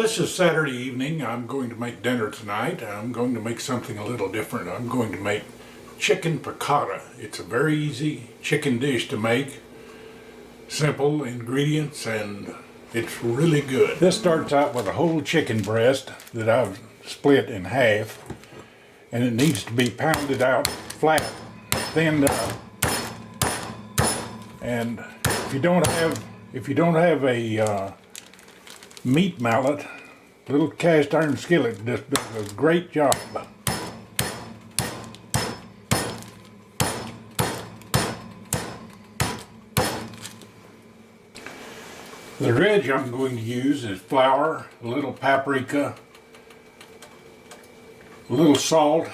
This is Saturday evening. I'm going to make dinner tonight. I'm going to make something a little different. I'm going to make chicken picatta. It's a very easy chicken dish to make. Simple ingredients and it's really good. This starts out with a whole chicken breast that I've split in half, and it needs to be pounded out flat, thinned up. And if you don't have a meat mallet, little cast iron skillet just does a great job. The dredge I'm going to use is flour, a little paprika, a little salt,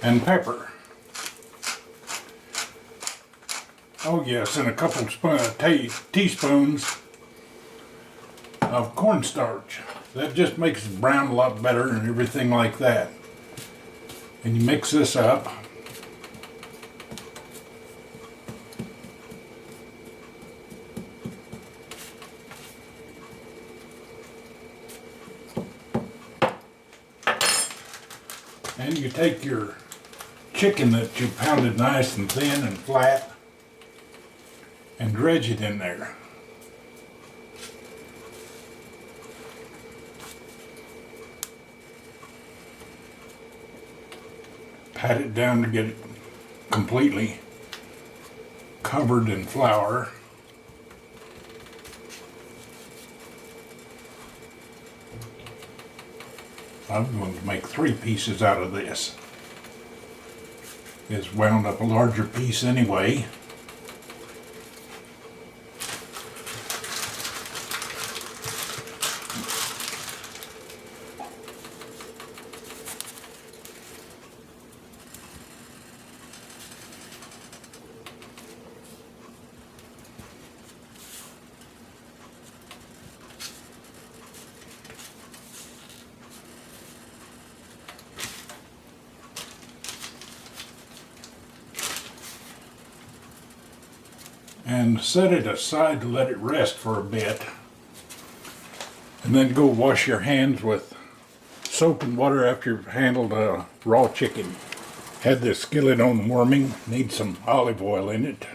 and pepper. Oh yes, and a couple teaspoons of cornstarch. That just makes it brown a lot better and everything like that. And you mix this up. And you take your chicken that you pounded nice and thin and flat and dredge it in there. Pat it down to get it completely covered in flour. I'm going to make 3 pieces out of this. It's wound up a larger piece anyway. And set it aside to let it rest for a bit, and then go wash your hands with soap and water after you've handled raw chicken. Had this skillet on warming, need some olive oil in it.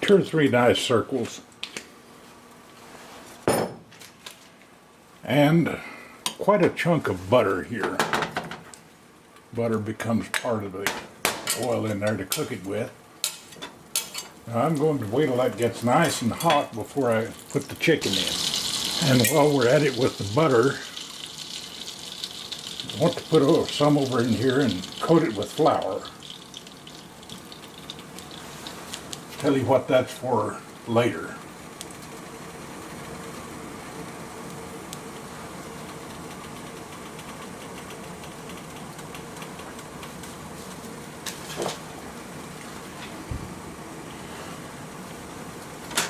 Two or 3 nice circles, and quite a chunk of butter here. Butter becomes part of the oil in there to cook it with. Now I'm going to wait till that gets nice and hot before I put the chicken in. And while we're at it with the butter, I want to put some over in here and coat it with flour. Tell you what that's for later.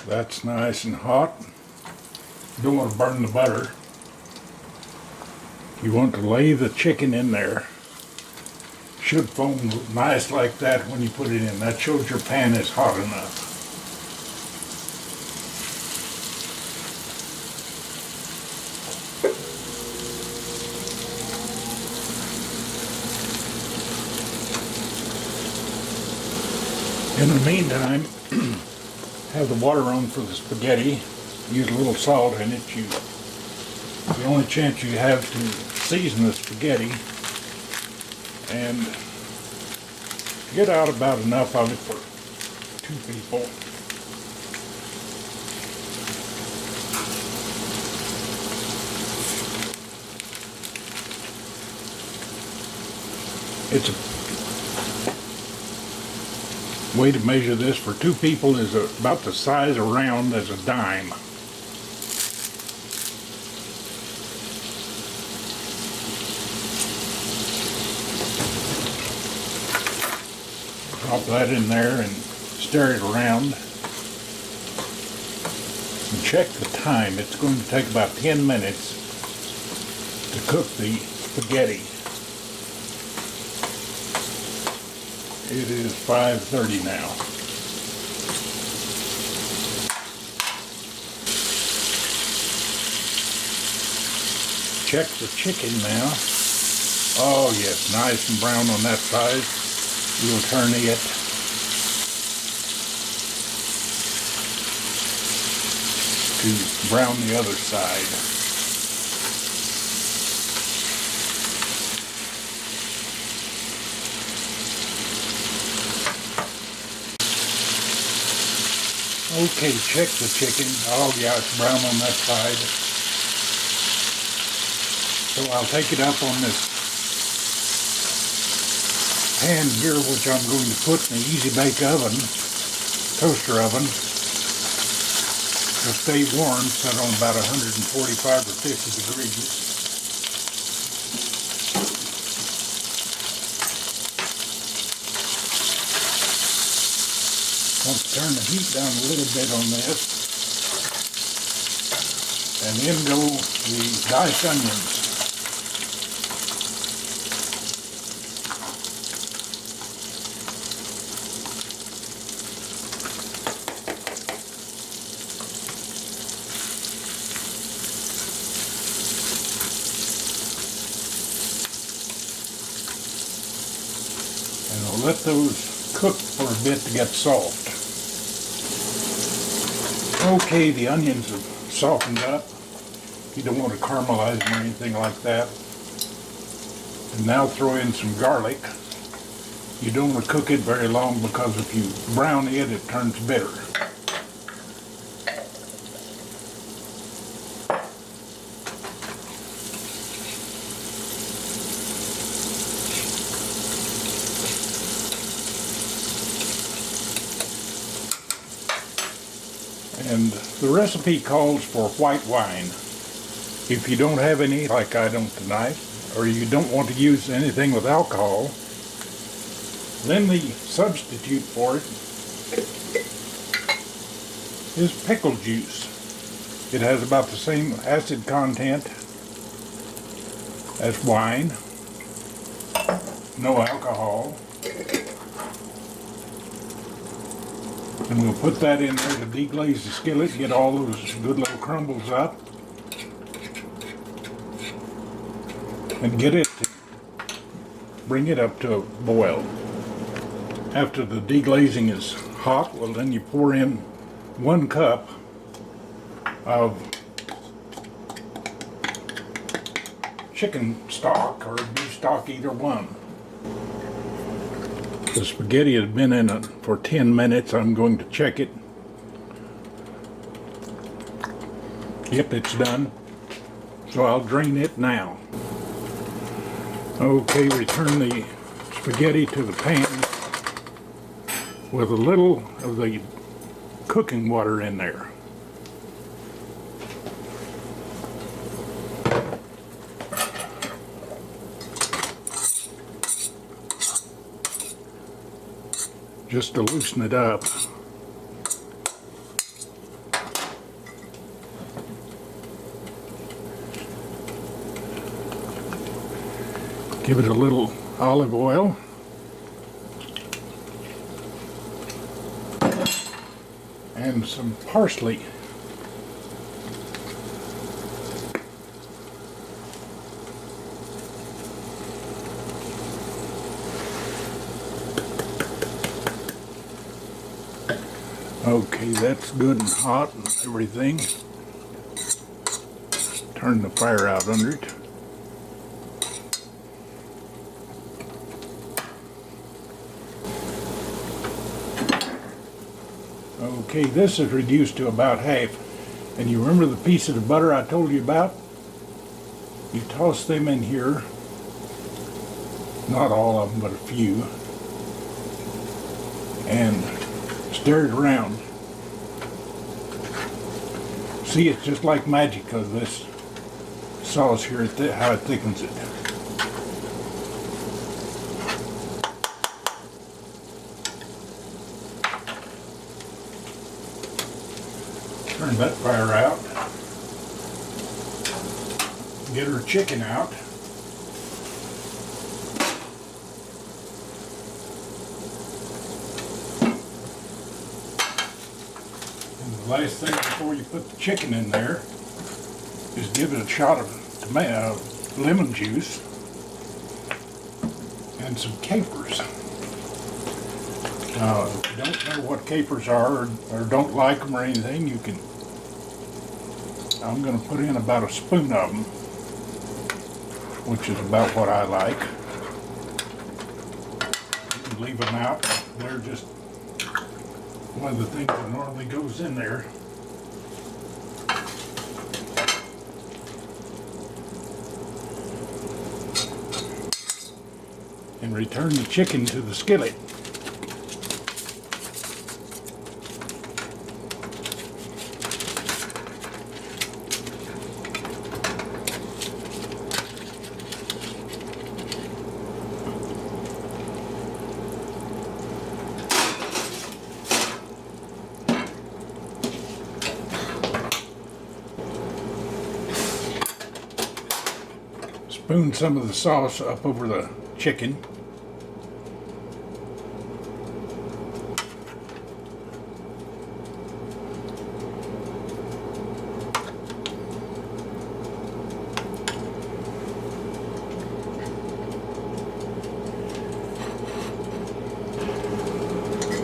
That's nice and hot. You don't want to burn the butter. You want to lay the chicken in there. Should foam nice like that when you put it in. That shows your pan is hot enough. In the meantime, have the water on for the spaghetti. Use a little salt in it. The only chance you have to season the spaghetti, and get out about enough of it for 2 people. It's a way to measure this for 2 people is about the size around as a dime. Drop that in there and stir it around. And check the time. It's going to take about 10 minutes to cook the spaghetti. It is 5:30 now. Check the chicken now. Oh yes, nice and brown on that side. We'll turn it. To brown the other side. Okay, check the chicken. Oh yeah, it's brown on that side. So I'll take it up on this pan here, which I'm going to put in the easy bake oven, toaster oven, to stay warm, set on about 145 or 50 degrees. Want to turn the heat down a little bit on this, and then go the diced onions. And I'll let those cook for a bit to get soft. Okay, the onions have softened up. You don't want to caramelize them or anything like that. And now throw in some garlic. You don't want to cook it very long because if you brown it, it turns bitter. And the recipe calls for white wine. If you don't have any, like I don't tonight, or you don't want to use anything with alcohol, then the substitute for it is pickle juice. It has about the same acid content as wine, no alcohol. And we'll put that in there to deglaze the skillet, get all those good little crumbles up, and get it to bring it up to a boil. After the deglazing is hot, well then you pour in 1 cup of chicken stock or beef stock, either one. The spaghetti has been in it for 10 minutes. I'm going to check it. Yep, it's done. So I'll drain it now. Okay, return the spaghetti to the pan with a little of the cooking water in there. Just to loosen it up. Give it a little olive oil. And some parsley. Okay, that's good and hot and everything. Turn the fire out under it. Okay, this is reduced to about half. And you remember the pieces of butter I told you about? You toss them in here. Not all of them, but a few. And stir it around. See, it's just like magic because this sauce here, how it thickens it. Turn that fire out. Get her chicken out. Last thing before you put the chicken in there is give it a shot of lemon juice and some capers. Now, if you don't know what capers are or don't like them or anything, you can, I'm going to put in about a spoon of them, which is about what I like. You can leave them out. They're just one of the things that normally goes in there. And return the chicken to the skillet. Spoon some of the sauce up over the chicken.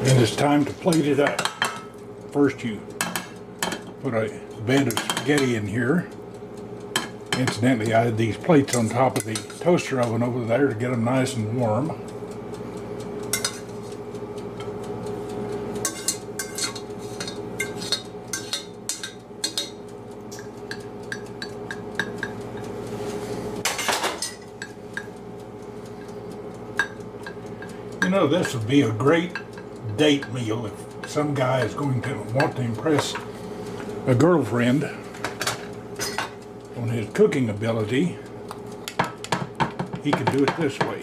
And it's time to plate it up. First you put a bed of spaghetti in here. Incidentally, I had these plates on top of the toaster oven over there to get them nice and warm. You know, this would be a great date meal if some guy is going to want to impress a girlfriend on his cooking ability. He could do it this way.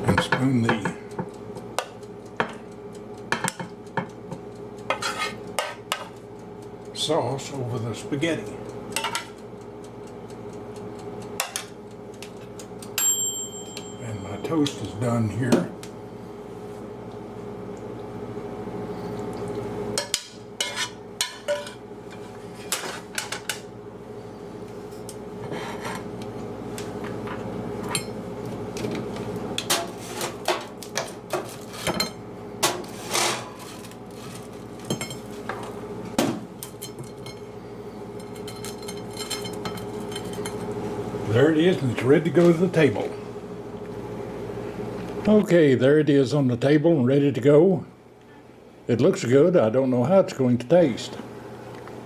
And spoon the sauce over the spaghetti. And my toast is done here. There it is, and it's ready to go to the table. Okay, there it is on the table and ready to go. It looks good. I don't know how it's going to taste.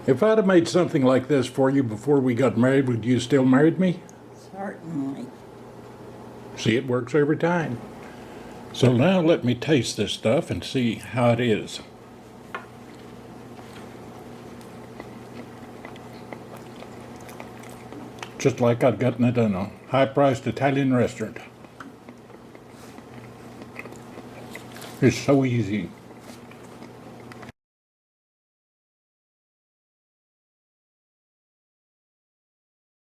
If I'd have made something like this for you before we got married, would you still marry me? Certainly. See, it works every time. So now let me taste this stuff and see how it is. Just like I'd gotten it in a high-priced Italian restaurant. It's so easy.